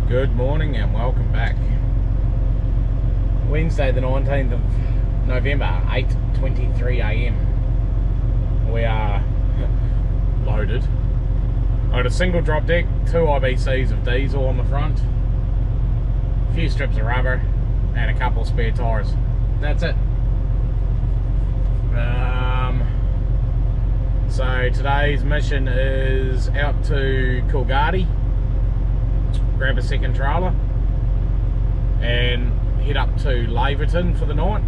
Good morning and welcome back. Wednesday the 19th of November, 8:23 AM. We are loaded. I got a single drop deck, 2 IBCs of diesel on the front, a few strips of rubber and a couple of spare tyres. That's it. So today's mission is out to Kalgoorlie, grab a second trailer and head up to Warburton for the night.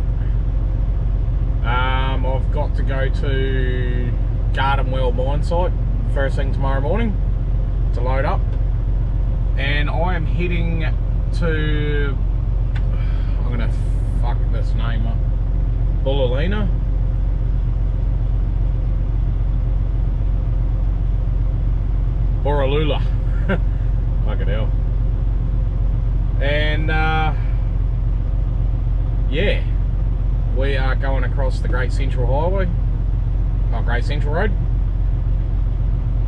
I've got to go to Gardenwell mine site first thing tomorrow morning to load up, and I am heading to, I'm gonna fuck this name up, Uluru. Borroloola. Fucking hell. And yeah, we are going across the Great Central Highway, Great Central Road,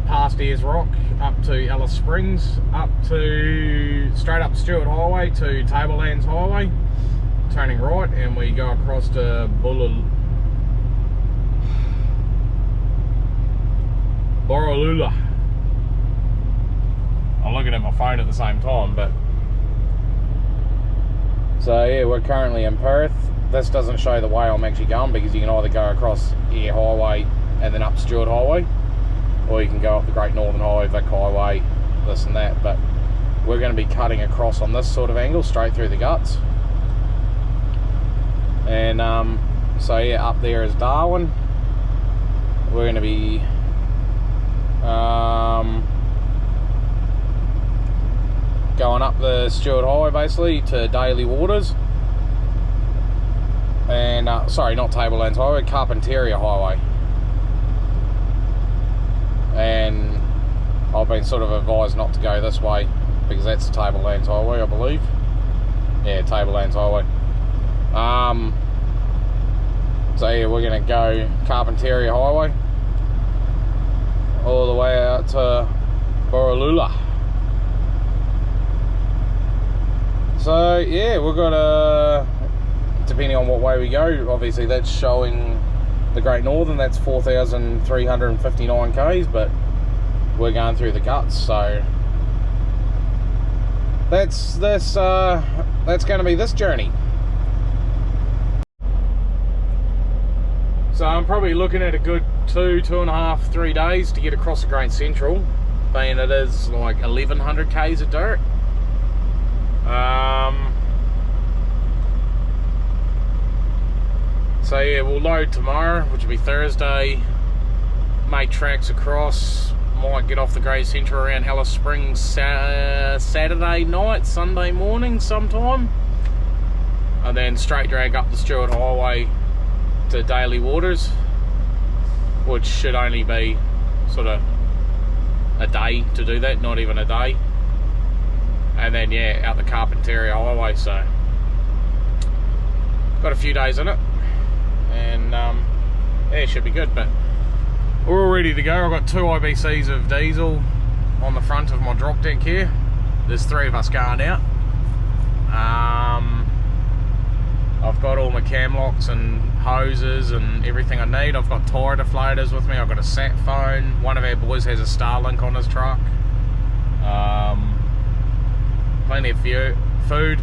past Ayers Rock, up to Alice Springs, up to straight up Stewart Highway to Tablelands Highway, turning right, and we go across to Borroloola. I'm looking at my phone at the same time, but so yeah, we're currently in Perth. This doesn't show the way I'm actually going, because you can either go across Ayr Highway and then up Stewart Highway, or you can go up the Great Northern Highway, Vic Highway, this and that. But we're going to be cutting across on this sort of angle, straight through the guts. And so yeah, up there is Darwin. We're going to be going up the Stewart Highway basically to Daly Waters, and sorry, not Tablelands Highway, Carpentaria Highway. And I've been sort of advised not to go this way because that's the Tablelands Highway, I believe. Yeah, Tablelands Highway. So yeah, we're going to go Carpentaria Highway all the way out to Borroloola. So yeah, we've got depending on what way we go, obviously that's showing the Great Northern, that's 4,359 k's, but we're going through the guts, so that's going to be this journey. So I'm probably looking at a good 2.5, 3 days to get across the Great Central, being it is like 1,100 k's of dirt. So yeah, we'll load tomorrow, which will be Thursday, make tracks across, might get off the Great Central around Alice Springs Saturday night, Sunday morning sometime, and then straight drag up the Stewart Highway to Daly Waters, which should only be sort of a day to do that, not even a day. And then yeah, out the Carpentaria Highway. So got a few days in it, and yeah, it should be good. But we're all ready to go. I've got 2 IBCs of diesel on the front of my drop deck here. There's 3 of us going out. I've got all my cam locks and hoses and everything I need. I've got tyre deflators with me. I've got a sat phone. One of our boys has a Starlink on his truck. Plenty of food,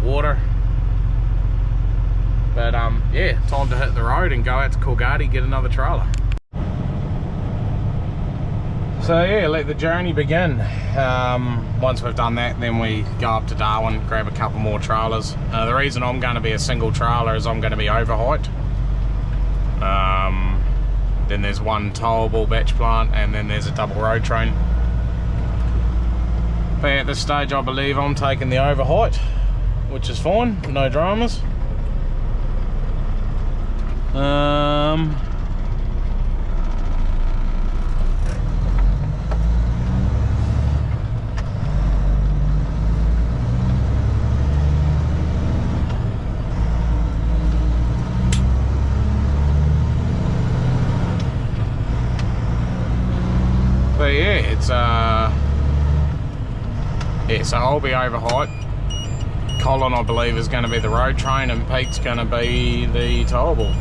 water. But yeah, time to hit the road and go out to Kalgoorlie, get another trailer. So yeah, let the journey begin. Once we've done that, then we go up to Darwin, grab a couple more trailers. The reason I'm going to be a single trailer is I'm going to be over height. Then there's one towable batch plant, and then there's a double road train. But at this stage I believe I'm taking the over height, which is fine, no dramas. But yeah, it's Yeah, so I'll be over height. Colin, I believe, is going to be the road train, and Pete's going to be the towable.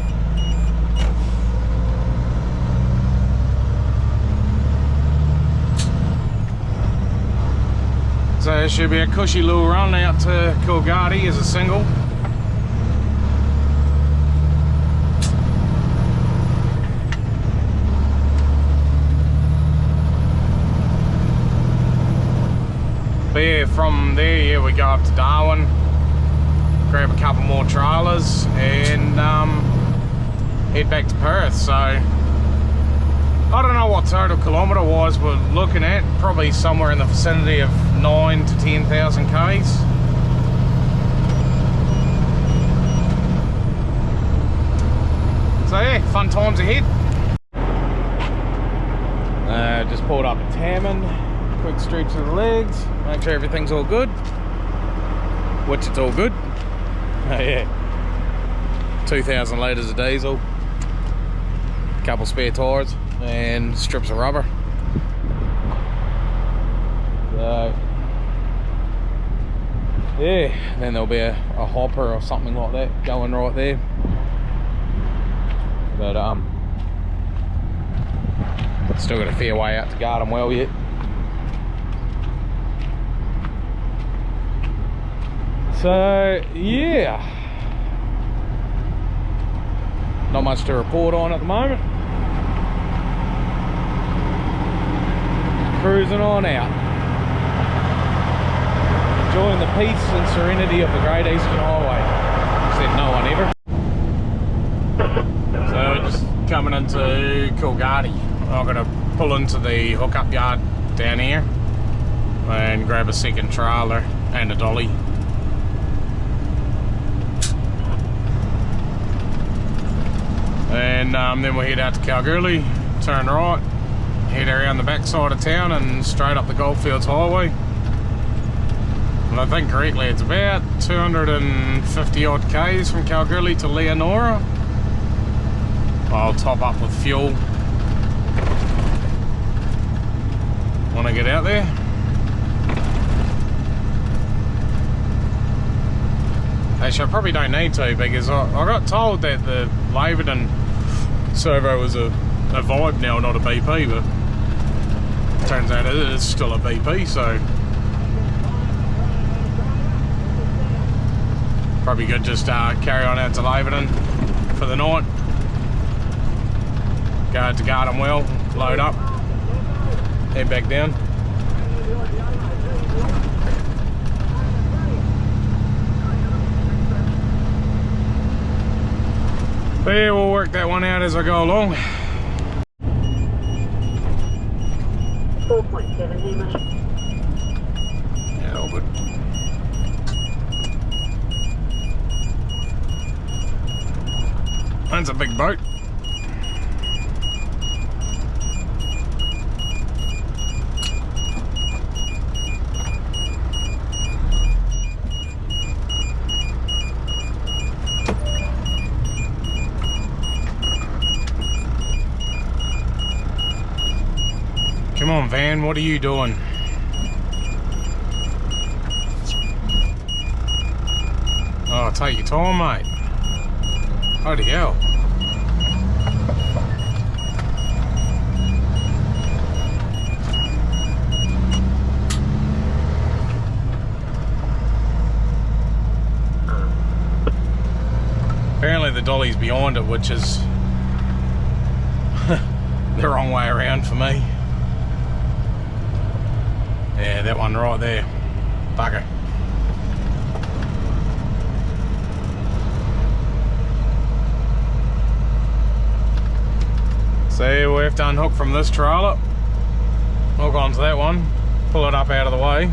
So it should be a cushy little run out to Kalgoorlie as a single. But yeah, from there, yeah, we go up to Darwin, grab a couple more trailers, and head back to Perth. So I don't know what total kilometre wise we're looking at, probably somewhere in the vicinity of 9 to 10,000 k's. So yeah, fun times ahead. Just pulled up at Tamman, quick stretch of the legs, make sure everything's all good, which it's all good. Yeah, 2,000 litres of diesel, couple spare tyres and strips of rubber. So yeah, then there'll be a hopper or something like that going right there. But still got a fair way out to Gardenwell yet. So yeah, not much to report on at the moment. Cruising on out, enjoying the peace and serenity of the Great Eastern Highway. Said no one ever. So just coming into Kalgoorlie, I'm going to pull into the hookup yard down here and grab a second trailer and a dolly. And then we'll head out to Kalgoorlie, turn right, head around the back side of town and straight up the Goldfields Highway. And I think correctly it's about 250 odd k's from Kalgoorlie to Leonora. I'll top up with fuel when I get out there. Actually, I probably don't need to, because I got told that the Laverton servo was a vibe now, not a BP, but turns out it is still a BP, so probably good just carry on out to Laverton for the night, go out to Gardenwell, load up, head back down. But yeah, we'll work that one out as I go along. 4.7 here, mate. Yeah, all good. That's a big boat. Come on, van, what are you doing? Oh, take your time, mate. Holy hell. Apparently the dolly's behind it, which is the wrong way around for me. Yeah, that one right there. Bugger. So we have to unhook from this trailer, hook onto that one, pull it up out of the way,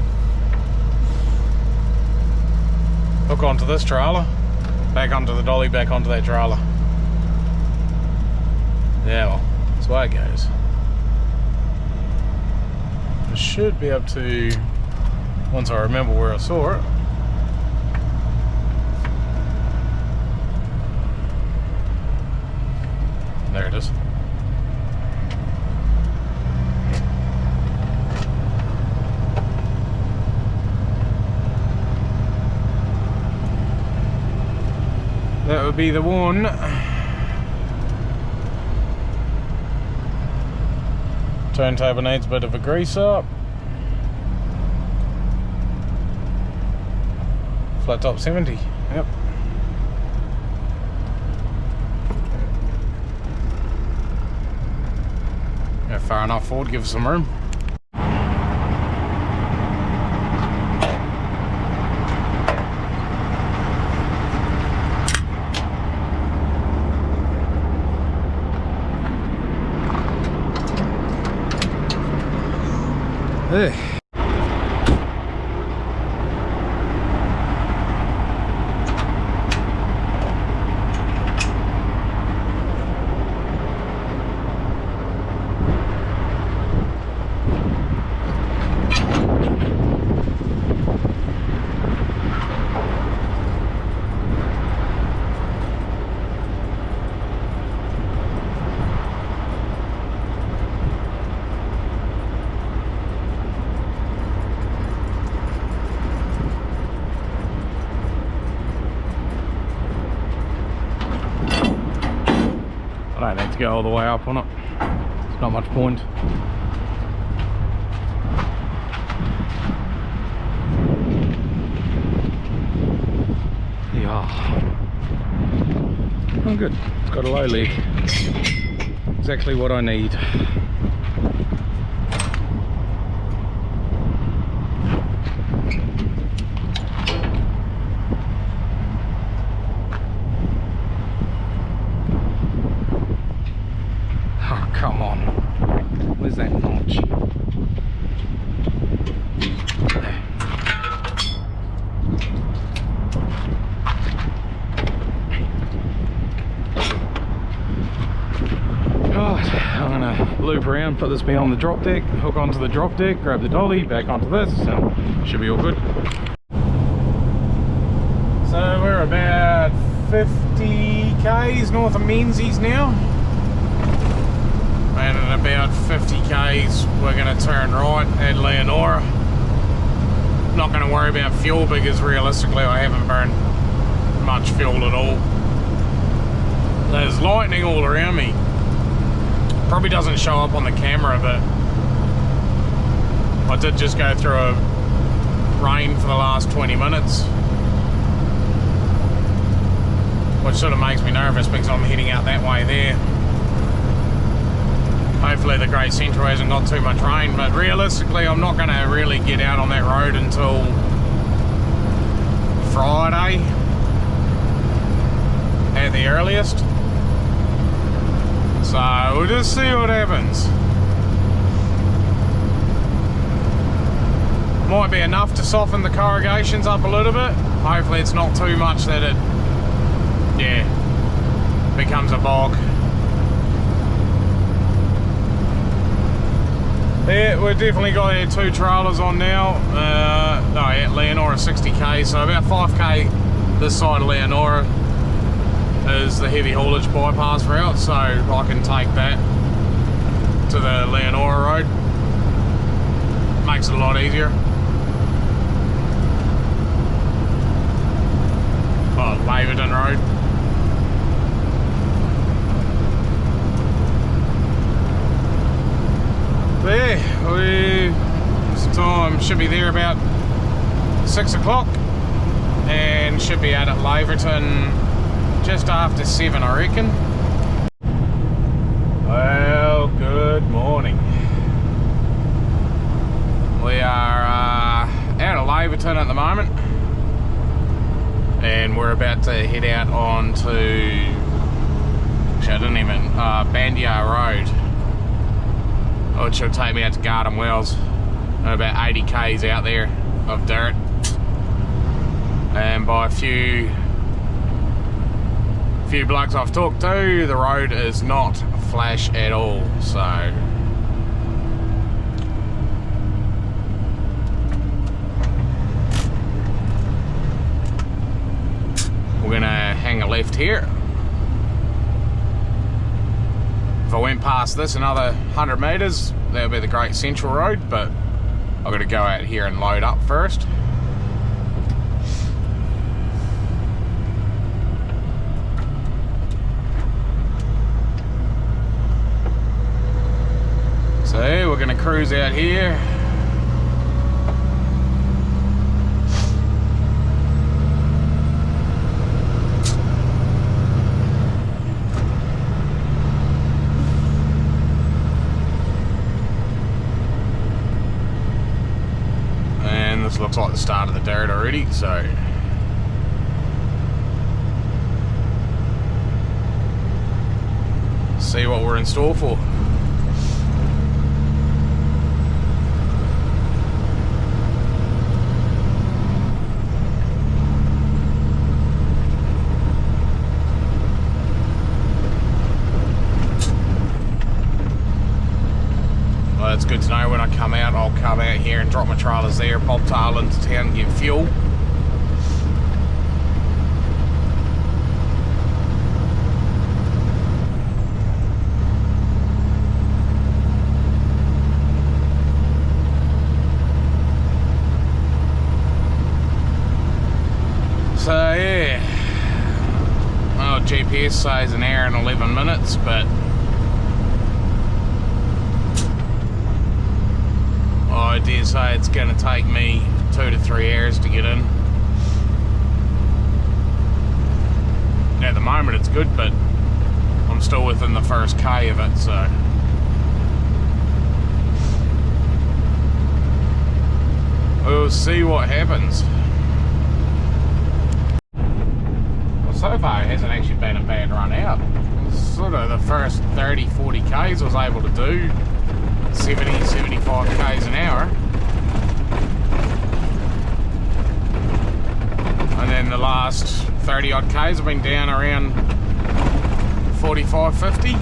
hook onto this trailer, back onto the dolly, back onto that trailer. Yeah, well, that's the way it goes. I should be able to, once I remember where I saw it. There it is. would be the one. Turntable needs a bit of a grease up. Flat top 70, yep. Yeah, far enough forward, give us some room. Hey. I don't need to go all the way up on it. It's not much point. Yeah. Oh good. It's got a low leg. Exactly what I need. Come on. Where's that notch? Right, I'm gonna loop around, put this behind the drop deck, hook onto the drop deck, grab the dolly, back onto this, and should be all good. So we're about 50 k's north of Menzies now. And at about 50 k's we're going to turn right at Leonora. Not going to worry about fuel because realistically I haven't burned much fuel at all. There's lightning all around me. Probably doesn't show up on the camera, but I did just go through a rain for the last 20 minutes, which sort of makes me nervous because I'm heading out that way there. Hopefully the Great Central hasn't got too much rain, but realistically I'm not going to really get out on that road until Friday at the earliest. So we'll just see what happens. Might be enough to soften the corrugations up a little bit. Hopefully it's not too much that it, becomes a bog. Yeah, we've definitely got our 2 trailers on now. At Leonora 60k, so about 5k this side of Leonora is the heavy haulage bypass route, so I can take that to the Leonora road. Makes it a lot easier. Oh, Waverton Road. There, it's time, should be there about 6 o'clock and should be out at Laverton just after 7, I reckon. Well, good morning. We are out at Laverton at the moment and we're about to head out onto, actually I didn't even, Bandiar Road, which will take me out to Gardenwell. About 80 k's out there of dirt, and by a few blokes I've talked to, the road is not flash at all, so we're gonna hang a left here. If I went past this another 100 metres, that would be the Great Central Road, but I've got to go out here and load up first. we're gonna cruise out here. And this looks like the start of the dirt already, so see what we're in store for. Well, it's good to know when I come out, I'll come out here and drop my trailers there, bobtail into town and get fuel. So yeah, well, GPS says an hour and 11 minutes, but I dare say it's going to take me 2 to 3 hours to get in. At the moment it's good, but I'm still within the first K of it, so we'll see what happens. So far it hasn't actually been a bad run out. Sort of the first 30-40 Ks I was able to do 70-75 Ks an hour, and then the last 30 odd Ks have been down around 45-50.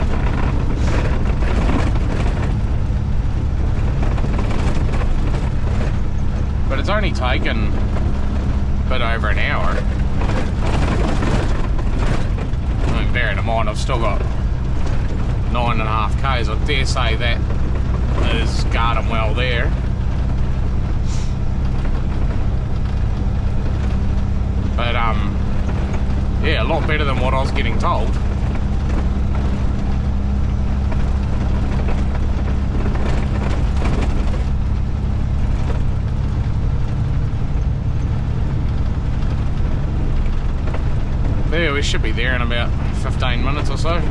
But it's only taken a bit over an hour. Bearing in mind I've still got 9.5 Ks, I dare say that is Gardenwell there. But yeah, a lot better than what I was getting told. Yeah, we should be there in about 15 minutes or so.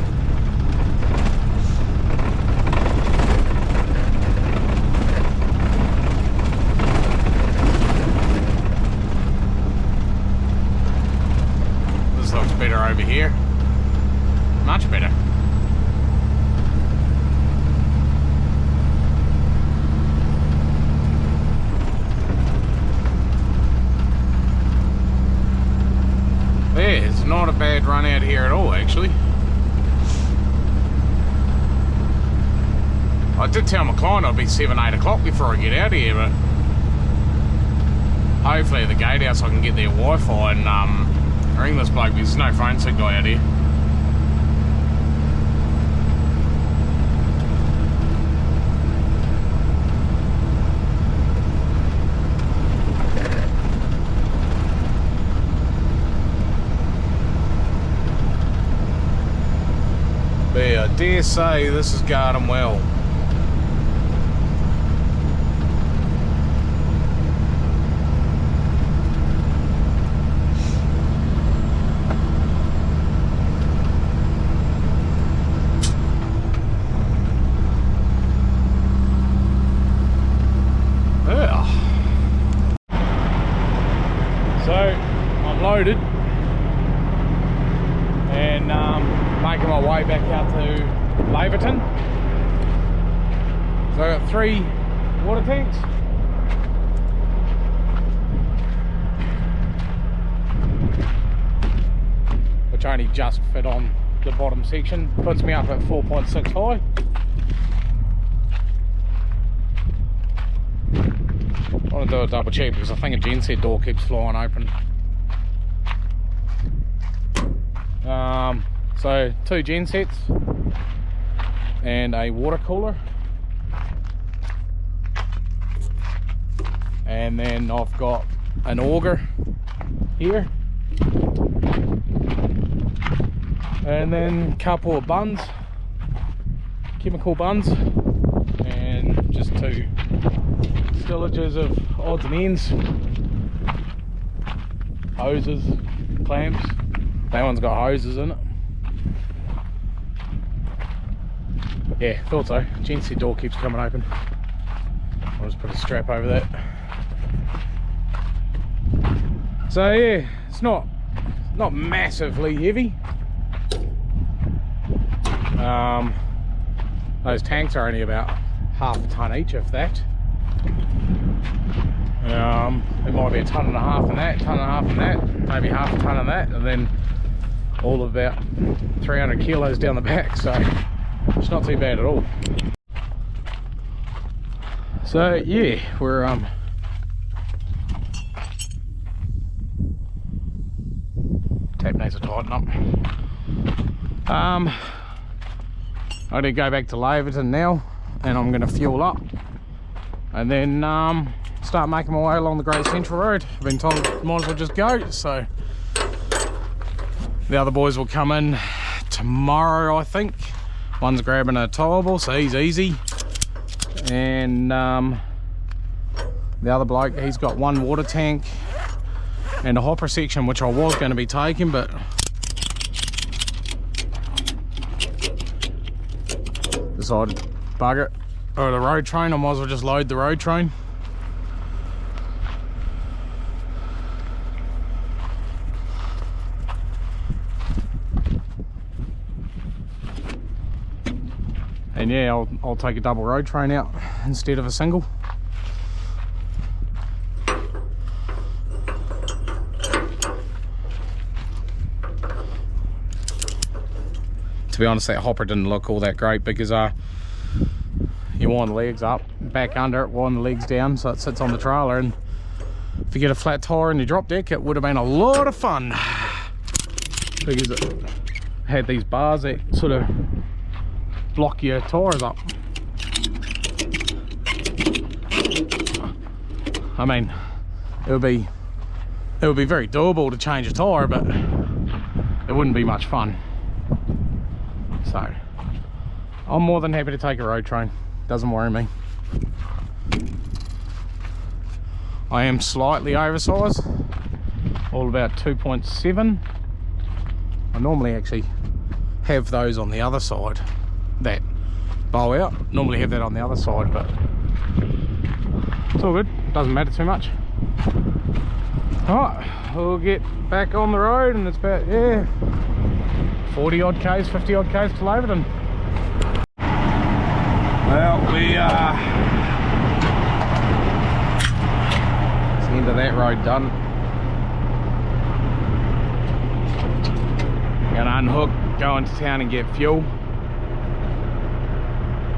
This looks better over here. Much better. Yeah, it's not a bad run out here at all, actually. I did tell my client I'd be 7-8 o'clock before I get out of here, but hopefully at the gatehouse I can get their Wi-Fi and ring this bloke because there's no phone signal out here. But yeah, I dare say this is Gardenwell. Yeah. So I'm loaded and making my way back out to Laverton. So I got 3 water tanks. Which only just fit on the bottom section. Puts me up at 4.6 high. I want to do a double check because I think a genset door keeps flying open. So 2 gensets and a water cooler, and then I've got an auger here, and then a couple of buns, chemical buns, and just 2 stillages of odds and ends, hoses, clamps. That one's got hoses in it. Yeah, thought so. Gency door keeps coming open. I'll just put a strap over that. So yeah, it's not massively heavy. Those tanks are only about half a tonne each, if that. It might be a tonne and a half in that, tonne and a half in that, maybe half a tonne in that, and then all of about 300 kilos down the back, so it's not too bad at all. So yeah, we're tap needs to tighten up. I need to go back to Laverton now, and I'm going to fuel up and then start making my way along the Great Central Road. I've been told might as well just go, so the other boys will come in tomorrow, I think. One's grabbing a towable, so he's easy, and the other bloke, he's got 1 water tank and a hopper section, which I was going to be taking, but decided, bug it, or the road train, I might as well just load the road train. And yeah, I'll take a double road train out instead of a single. To be honest, that hopper didn't look all that great because you wind the legs up, back under it, wind the legs down so it sits on the trailer, and if you get a flat tyre in your drop deck, it would have been a lot of fun because it had these bars that sort of block your tyres up. I mean, it would be very doable to change a tyre, but it wouldn't be much fun. So I'm more than happy to take a road train, doesn't worry me. I am slightly oversized, all about 2.7. I normally actually have those on the other side, that bow out, normally have that on the other side, but it's all good, doesn't matter too much. Alright, we'll get back on the road, and it's about, yeah, 40 odd k's, 50 odd k's to Laverton. Well, we are it's the end of that road done. Gonna unhook, go into town and get fuel.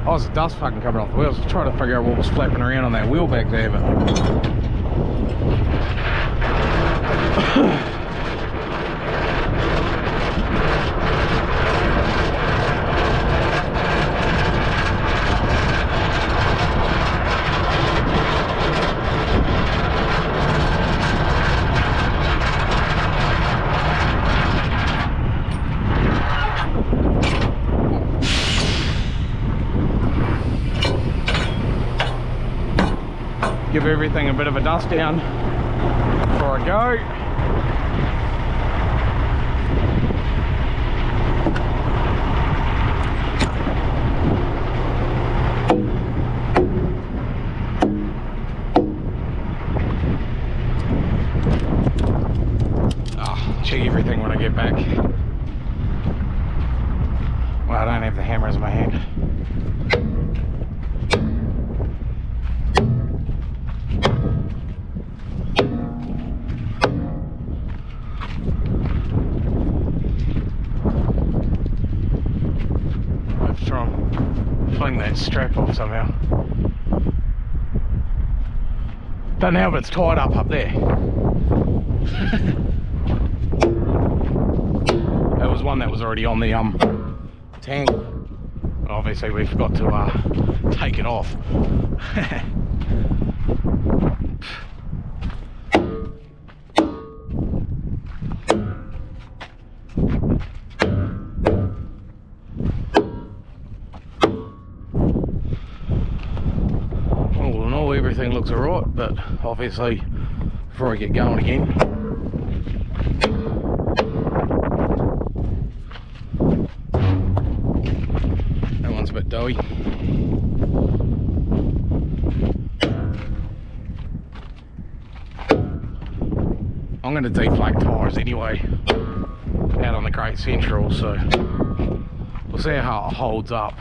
Oh, there's dust fucking coming off the wheels. I was trying to figure out what was flapping around on that wheel back there, but give everything a bit of a dust down before I go. Check everything when I get back. Well, I don't have the hammers in my hand. Fling that strap off somehow. Don't know if it's tied up there. That was one that was already on the tank. Obviously we forgot to take it off. looks alright, but obviously before I get going again, that one's a bit doughy. I'm going to deflate tyres anyway out on the Great Central, so we'll see how it holds up.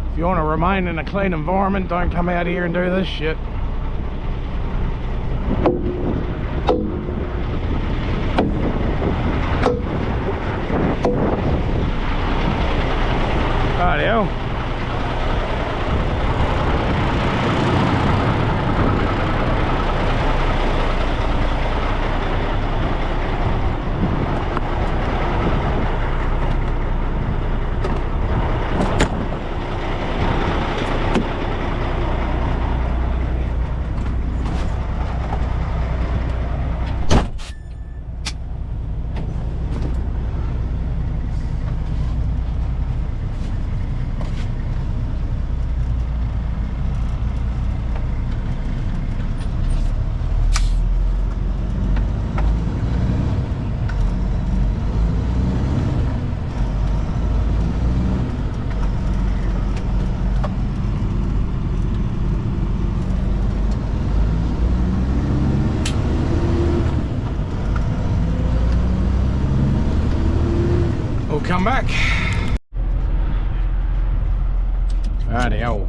If you want to remain in a clean environment, don't come out here and do this shit. Bloody hell. Come back. Righty ho.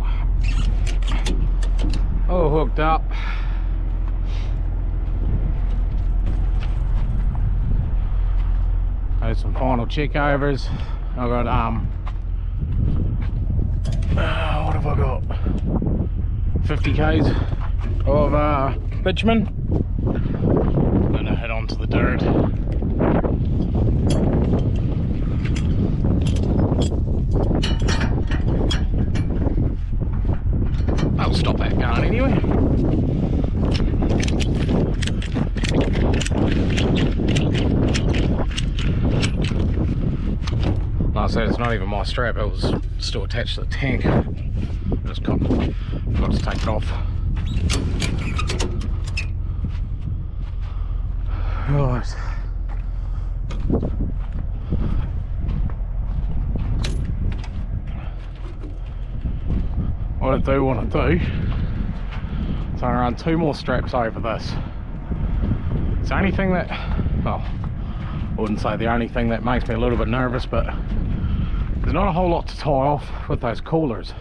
All hooked up. There's some final checkovers. I got what have I got? 50 k's of bitumen. I'm gonna head on to the dirt. I'll stop that going anyway. Like I said, it's not even my strap, it was still attached to the tank. I just forgot to take it off. Right. What I do want to do is I run 2 more straps over this. It's the only thing that, well, I wouldn't say the only thing that makes me a little bit nervous, but there's not a whole lot to tie off with those coolers.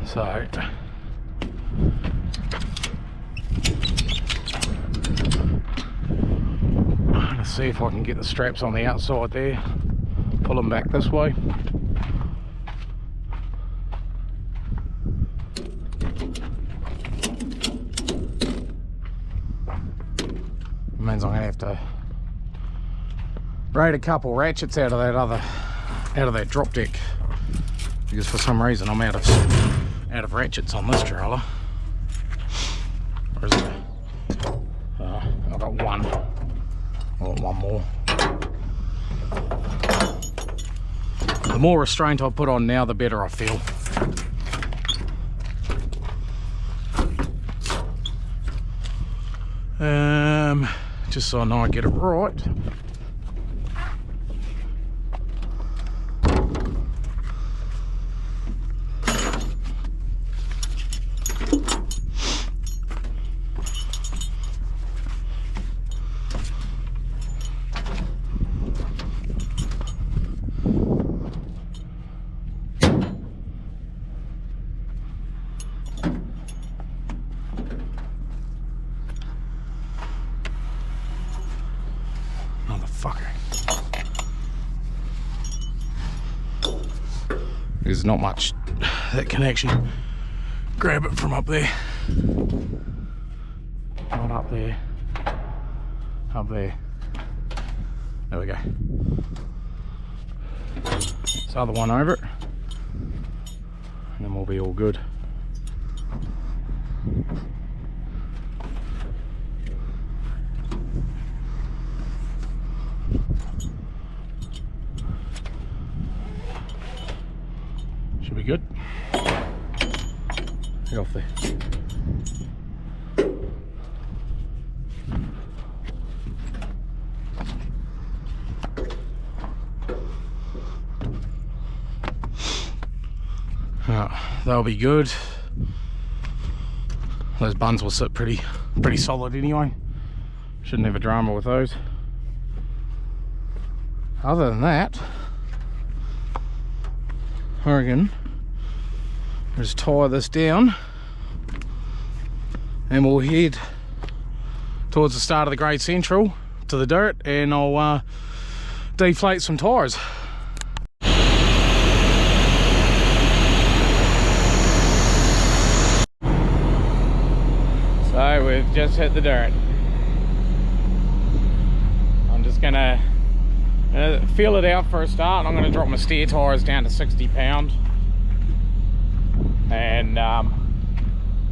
So let's see if I can get the straps on the outside there, pull them back this way. Means I'm gonna have to braid a couple ratchets out of that drop deck, because for some reason I'm out of ratchets on this trailer. Where is it? I've got one. I want one more. The more restraint I put on now, the better I feel. Just so I know I get it right. There's not much that can actually grab it from up there. Not up there. Up there. There we go. This other one over it, and then we'll be all good. Should be good. Get off there. They'll be good. Those buns will sit pretty solid anyway. Shouldn't have a drama with those. Other than that, I reckon we'll just tie this down and we'll head towards the start of the Great Central to the dirt, and I'll deflate some tyres. So we've just hit the dirt. I'm just gonna feel it out for a start. I'm gonna drop my steer tyres down to 60 pound and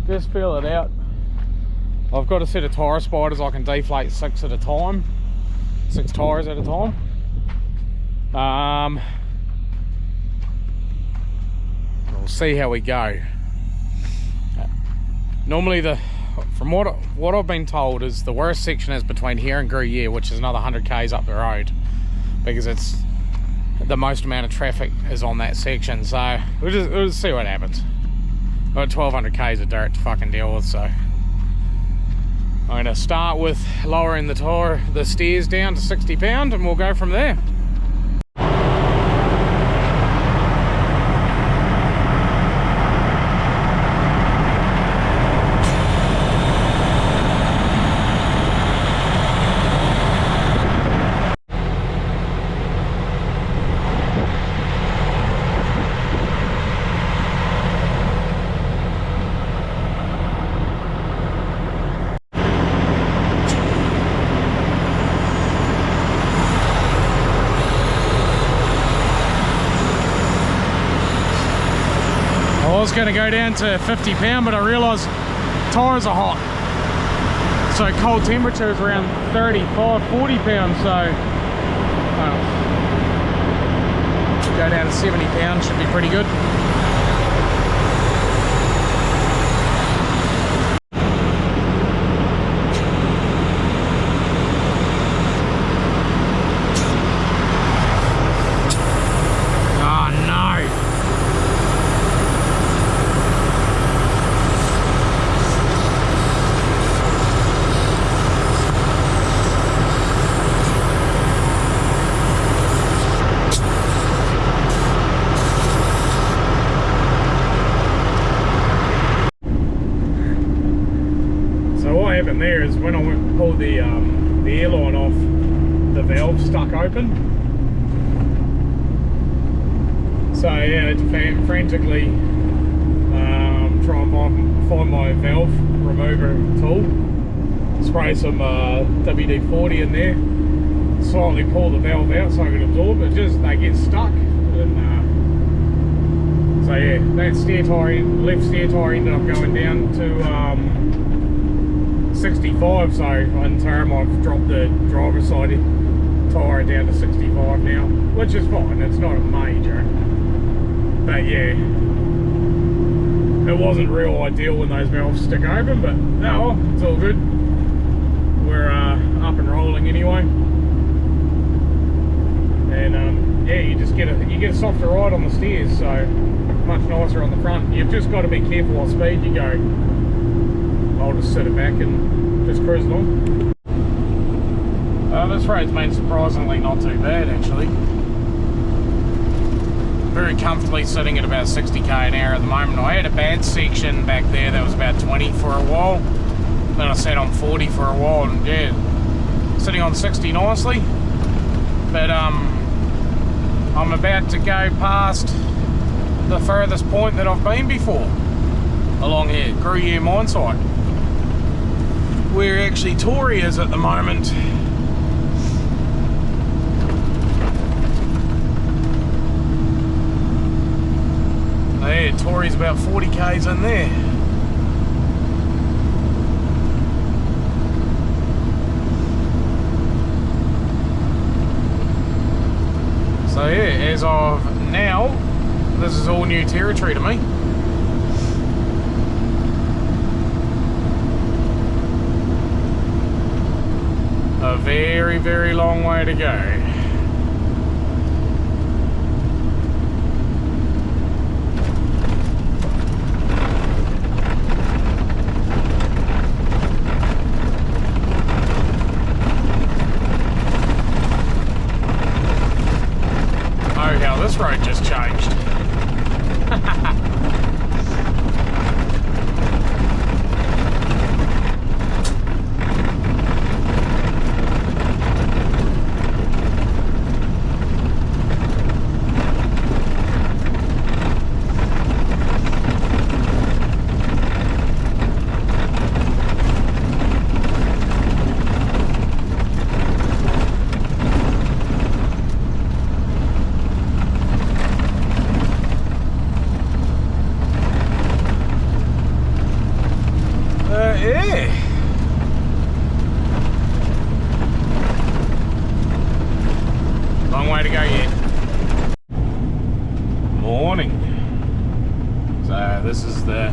just feel it out. I've got a set of tyre spiders. I can deflate 6 at a time, 6 tyres at a time. We'll see how we go. Normally from what I've been told is the worst section is between here and Gruyere, which is another 100 k's up the road, because it's the most amount of traffic is on that section. So we'll just see what happens. I've got 1200 k's of dirt to fucking deal with, so I'm going to start with lowering the steers down to 60 pound, and we'll go from there. I was going to go down to 50 pound, but I realised tyres are hot, so cold temperature is around 35, 40 pounds, so go down to 70 pounds, should be pretty good. There is when I went to pull the airline off, the valve stuck open. So yeah, I had to frantically try and find my valve remover tool, spray some WD-40 in there, slightly pull the valve out so I can absorb it. Just they get stuck, and so yeah, that left steer tyre ended up going down to 65, so in turn I've dropped the driver's side tyre down to 65 now, which is fine, it's not a major, but yeah, it wasn't real ideal when those valves stick open, but no, it's all good. We're up and rolling anyway, and yeah, you get a softer ride on the steers, so much nicer on the front. You've just got to be careful what speed you go. I'll just sit it back and just cruise along. This road's been surprisingly not too bad actually. Very comfortably sitting at about 60 k an hour at the moment. I had a bad section back there that was about 20 for a while. Then I sat on 40 for a while, and yeah, sitting on 60 nicely. But I'm about to go past the furthest point that I've been before along here, Gruyere mine site, where actually Tori is at the moment. inventory is about 40 k's in there. So yeah, as of now, this is all new territory to me. A very, very long way to go. Oh, how this road just changed. Yeah. Long way to go yet. Morning. So this is the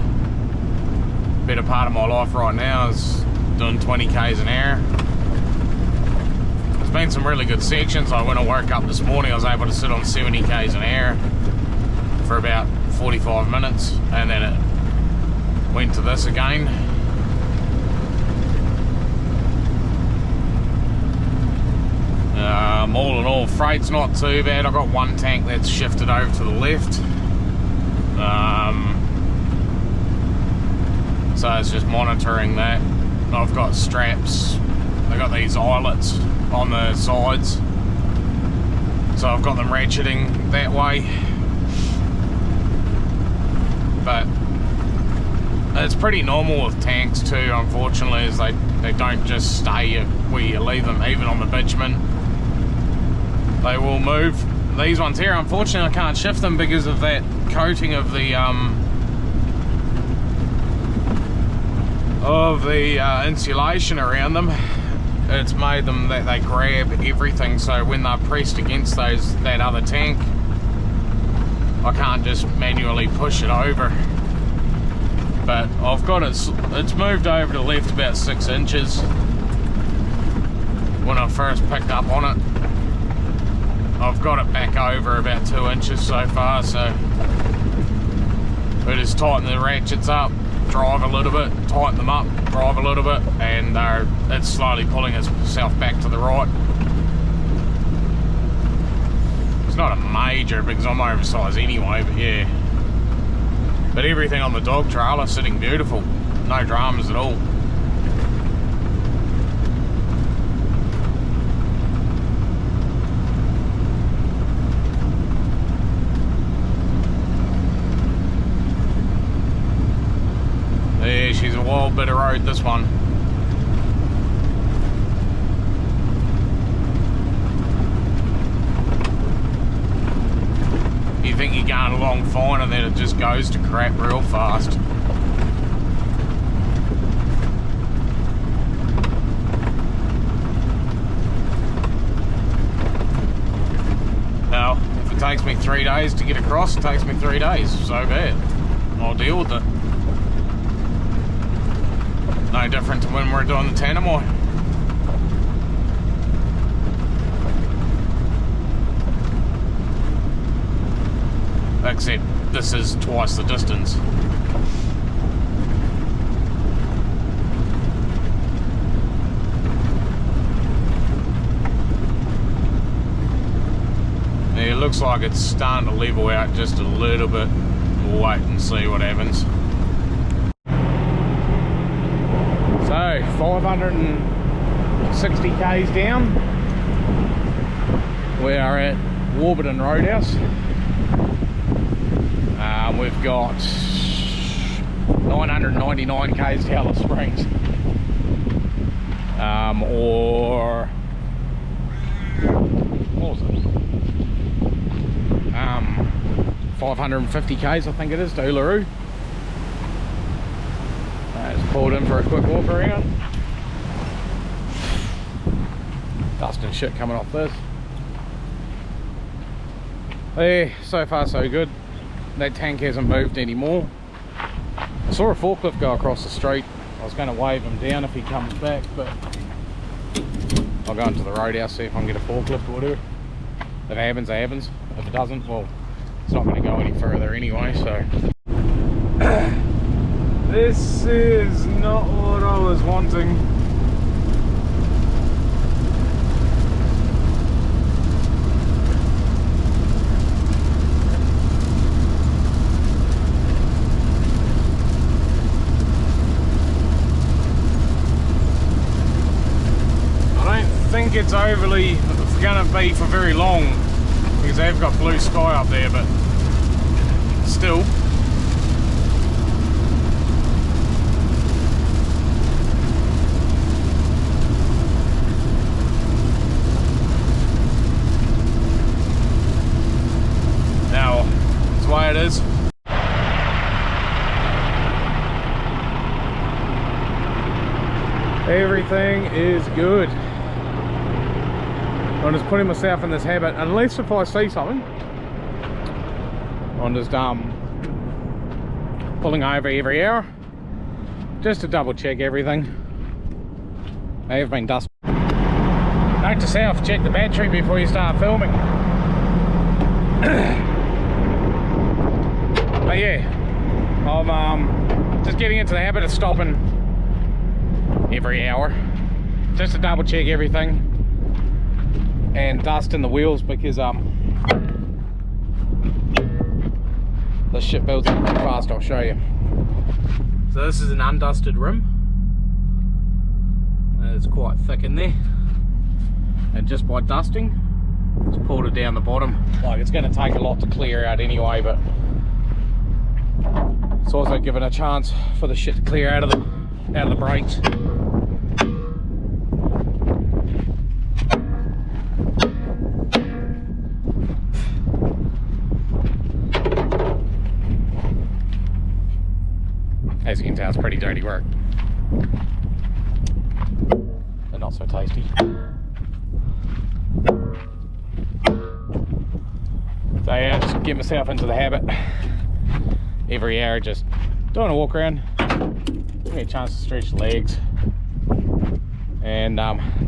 better part of my life right now, is doing 20 k's an hour. There's been some really good sections. Like when I woke up this morning, I was able to sit on 70 k's an hour for about 45 minutes, and then it went to this again. All in all, freight's not too bad. I've got one tank that's shifted over to the left. So it's just monitoring that. I've got straps. I've got these eyelets on the sides. So I've got them ratcheting that way. But it's pretty normal with tanks too, unfortunately, is they don't just stay where you leave them, even on the bitumen. They will move. These ones here, unfortunately, I can't shift them because of that coating of the insulation around them. It's made them that they grab everything, so when they're pressed against that other tank, I can't just manually push it over. But I've got it's moved over to the left about 6 inches when I first picked up on it. I've got it back over about 2 inches so far, so we just tighten the ratchets up, drive a little bit, tighten them up, drive a little bit, and it's slowly pulling itself back to the right. It's not a major because I'm oversized anyway, but yeah. But everything on the dog trailer sitting beautiful, no dramas at all. Yeah, she's a wild bit of road, this one. You think you're going along fine and then it just goes to crap real fast. Now, if it takes me 3 days to get across, it takes me 3 days, so bad. I'll deal with it. No different to when we're doing the Tanamoi. Except this is twice the distance. Yeah, it looks like it's starting to level out just a little bit. We'll wait and see what happens. So 560 k's down. We are at Warburton Roadhouse. We've got 999 k's to Alice Springs, or what was it? 550 k's I think it is to Uluru. Just pulled in for a quick walk around. Dust and shit coming off this. Yeah, so far so good. That tank hasn't moved anymore. I saw a forklift go across the street. I was going to wave him down if he comes back, but I'll go into the roadhouse, see if I can get a forklift or whatever. If it happens, it happens. If it doesn't, well, it's not going to go any further anyway, so. This is not what I was wanting. It's overly gonna be for very long because they've got blue sky up there, but still. Now, that's the way it is. Everything is good. I'm just putting myself in this habit, unless if I see something, I'm just pulling over every hour just to double check everything. They have been dust. Note to self, check the battery before you start filming. But yeah, I'm just getting into the habit of stopping every hour just to double check everything. And dust in the wheels because this shit builds up pretty fast. I'll show you. So this is an undusted rim. It's quite thick in there, and just by dusting, it's pulled it down the bottom. Like, it's going to take a lot to clear out anyway, but it's also given a chance for the shit to clear out of the brakes. As you can tell, it's pretty dirty work. And not so tasty. So yeah, just get myself into the habit. Every hour, just doing a walk around. Give me a chance to stretch the legs. And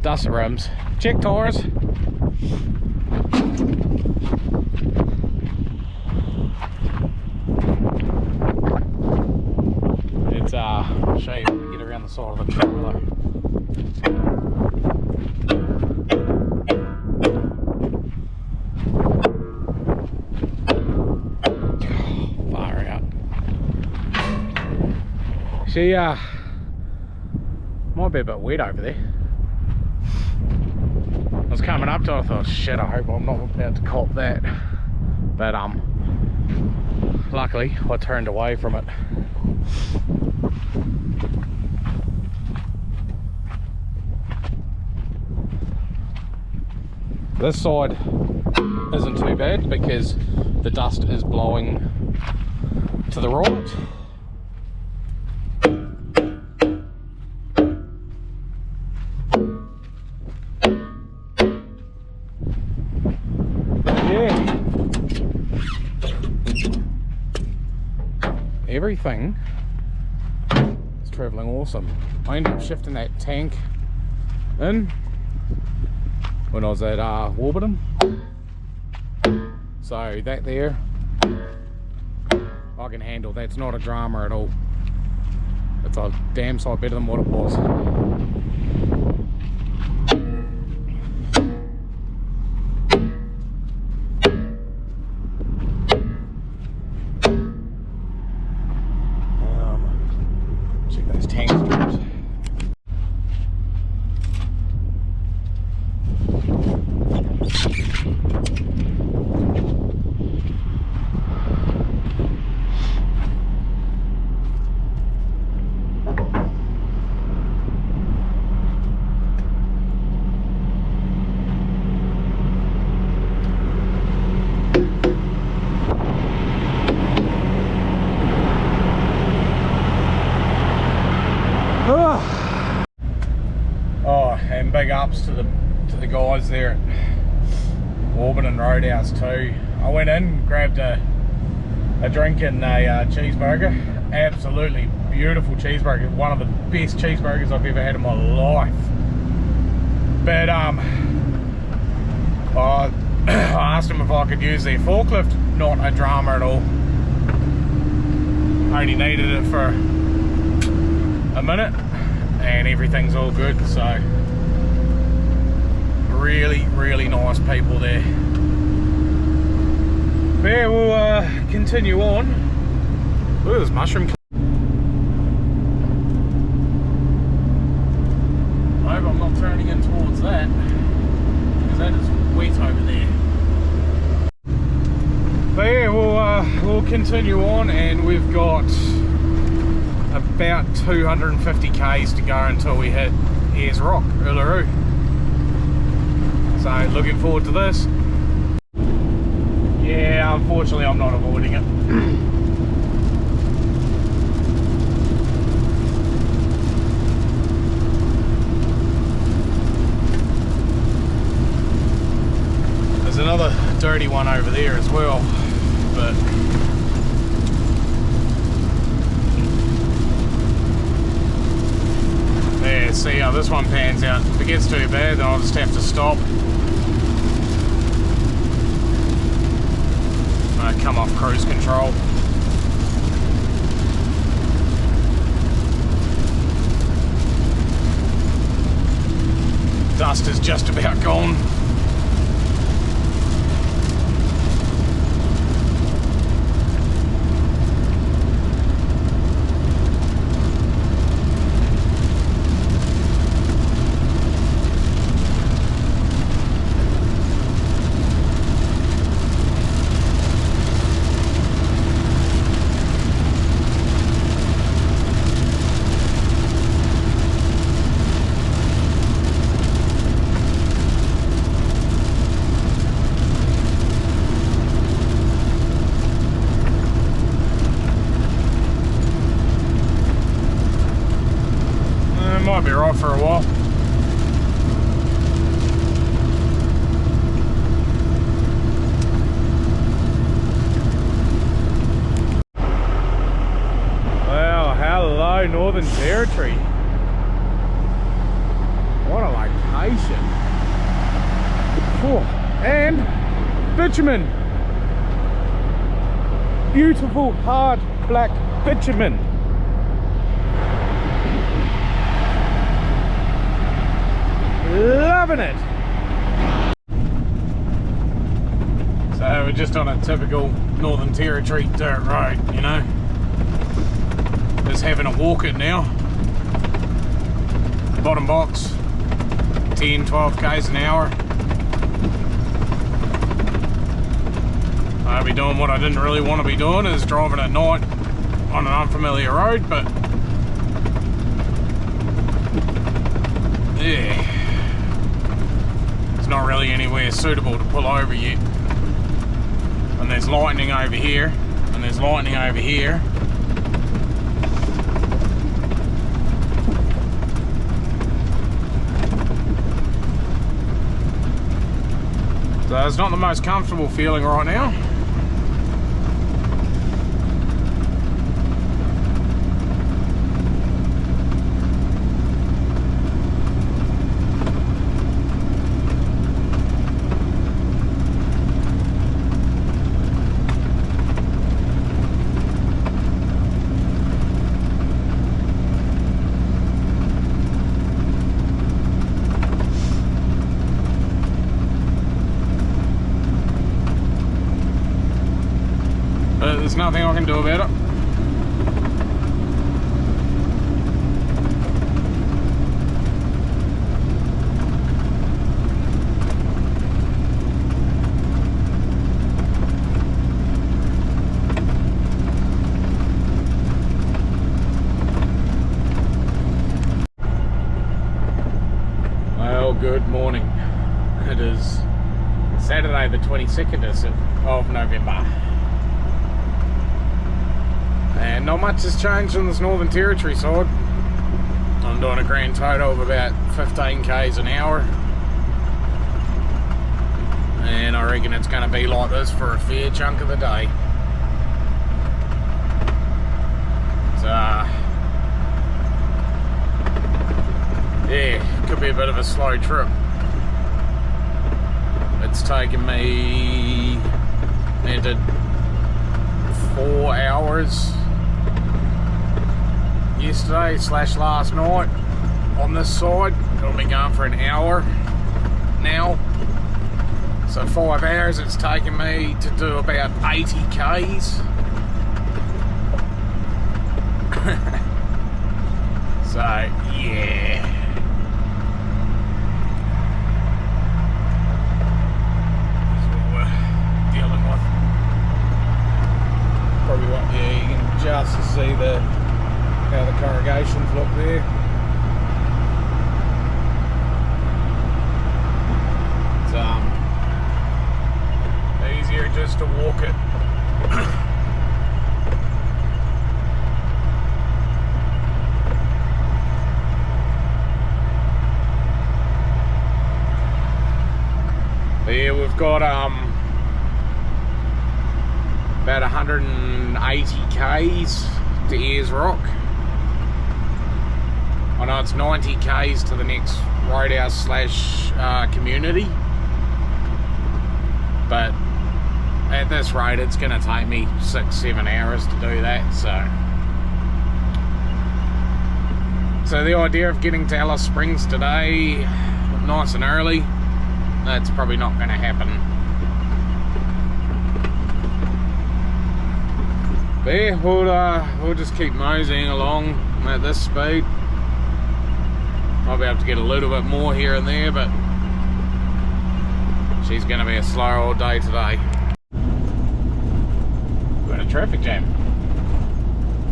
dust the rims. Check tires. I'll show you when we get around the side of the truck below. Far out. She might be a bit wet over there. I was coming up to it, I thought, shit, I hope I'm not about to cop that. But luckily I turned away from it. This side isn't too bad because the dust is blowing to the right. But yeah, everything is travelling awesome. I ended up shifting that tank in when I was at Warburton, so that there I can handle. That's not a drama at all. It's a damn sight better than what it was. Check those tank strips. Warburton Roadhouse too. I went in, grabbed a drink and a cheeseburger. Absolutely beautiful cheeseburger. One of the best cheeseburgers I've ever had in my life. But I asked them if I could use their forklift. Not a drama at all. Only needed it for a minute and everything's all good. So really nice people there. But yeah, we'll continue on. Look at this mushroom. I hope I'm not turning in towards that, because that is wet over there. But yeah, we'll continue on, and we've got about 250 k's to go until we hit Ayers Rock, Uluru. So looking forward to this. Yeah, unfortunately I'm not avoiding it. There's another dirty one over there as well, but yeah, see how this one pans out. If it gets too bad, then I'll just have to stop. Come off cruise control. Dust is just about gone. Might be right for a while. Well, hello Northern Territory. What a location. Oh, and bitumen. Beautiful hard black bitumen. Loving it. So we're just on a typical Northern Territory dirt road, you know. Just having a walk it now. Bottom box, 10, 12 k's an hour. I'll be doing what I didn't really want to be doing, is driving at night on an unfamiliar road, but yeah. Not really anywhere suitable to pull over yet. And there's lightning over here, and there's lightning over here. So it's not the most comfortable feeling right now. There's nothing I can do about it. Well, good morning. It is Saturday the 22nd of November. And not much has changed on this Northern Territory side. I'm doing a grand total of about 15 k's an hour. and I reckon it's going to be like this for a fair chunk of the day. So, yeah, could be a bit of a slow trip. It's taken me, I did 4 hours yesterday / last night on this side. It'll be going for an hour now. So 5 hours it's taken me to do about 80 Ks. So yeah. That's what we're dealing with. Probably what, yeah, you can just see how the corrugations look there. It's easier just to walk it. Yeah, we've got about 180 Ks to Ayers Rock. I know it's 90 Ks to the next roadhouse / community, but at this rate it's going to take me 6-7 hours to do that. So the idea of getting to Alice Springs today nice and early, that's probably not going to happen. But yeah, we'll just keep moseying along at this speed. Might be able to get a little bit more here and there, but she's going to be a slow old day today. We've got a traffic jam.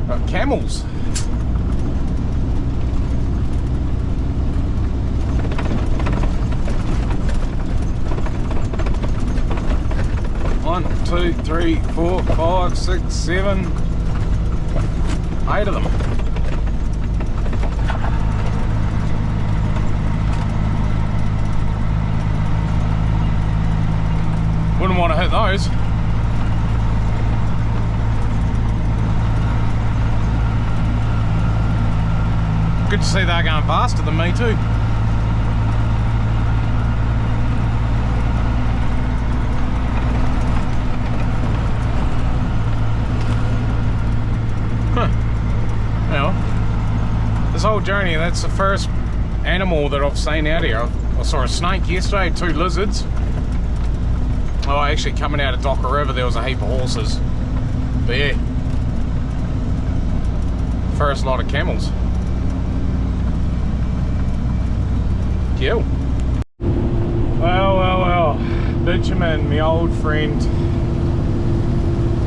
Got camels. One, two, three, 4, 5, 6, 7, 8 of them. Wouldn't want to hit those. Good to see they're going faster than me too. This whole journey, that's the first animal that I've seen out here. I saw a snake yesterday, 2 lizards. Oh, actually coming out of Docker River there was a heap of horses. But yeah, first lot of camels. Cool. Well, bitumen, my old friend.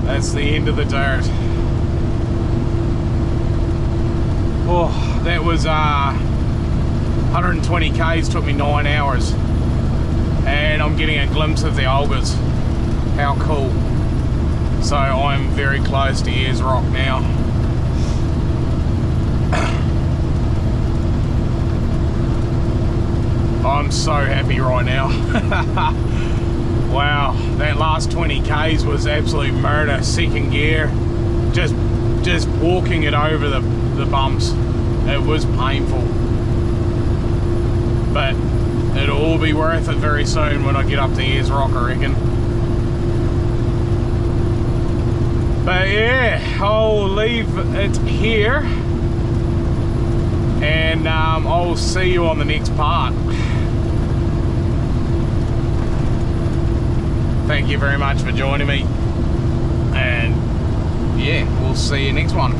That's the end of the dirt. Oh, that was 120 Ks, took me 9 hours. And I'm getting a glimpse of the Olgas. How cool. So I'm very close to Ayers Rock now. I'm so happy right now. Wow, that last 20 Ks was absolute murder. Second gear, just walking it over the bumps. It was painful, but it'll all be worth it very soon when I get up to Ayers Rock, I reckon. But yeah, I'll leave it here, and I'll see you on the next part. Thank you very much for joining me, and yeah, we'll see you next one.